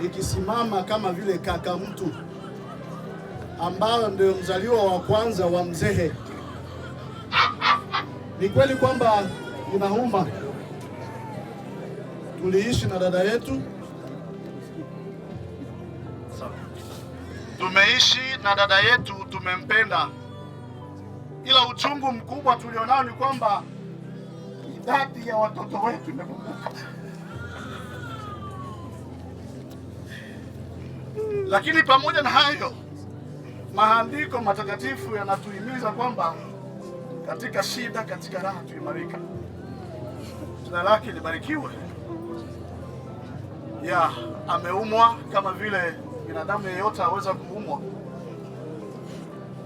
nikisimama kama vile kaka mtu ambayo ndio mzaliwa wa kwanza wa Mzehe. Ni kweli kwamba inauma. Tuliishi na dada yetu, tumeishi na dada yetu, tumempenda, ila uchungu mkubwa tulionao ni kwamba idadi ya watoto wetu imepunguka. Lakini pamoja na hayo, maandiko matakatifu yanatuhimiza kwamba katika shida, katika raha tuimarika. Jina lake libarikiwe. Ameumwa kama vile binadamu yeyote aweza kuumwa,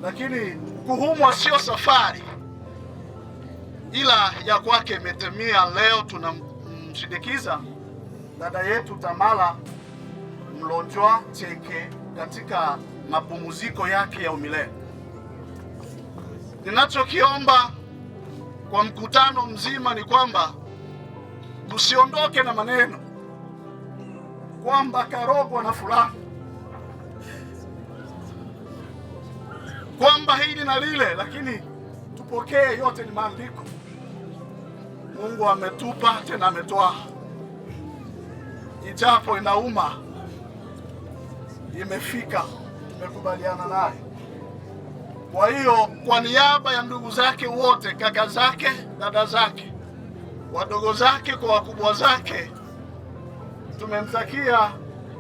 lakini kuumwa sio safari, ila ya kwake imetimia. Leo tunamshindikiza dada yetu Tamara Mlonjwa Cheke katika mapumziko yake ya umilele. Ninachokiomba kwa mkutano mzima ni kwamba tusiondoke na maneno kwamba karogwa na fulani, kwamba hili na lile, lakini tupokee yote ni maandiko. Mungu ametupa tena ametoa, ijapo inauma, imefika, tumekubaliana naye. Kwa hiyo kwa niaba ya ndugu zake wote, kaka zake, dada zake, wadogo zake kwa wakubwa zake, tumemtakia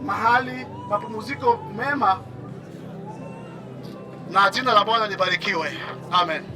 mahali mapumziko mema, na jina la Bwana libarikiwe. Amen.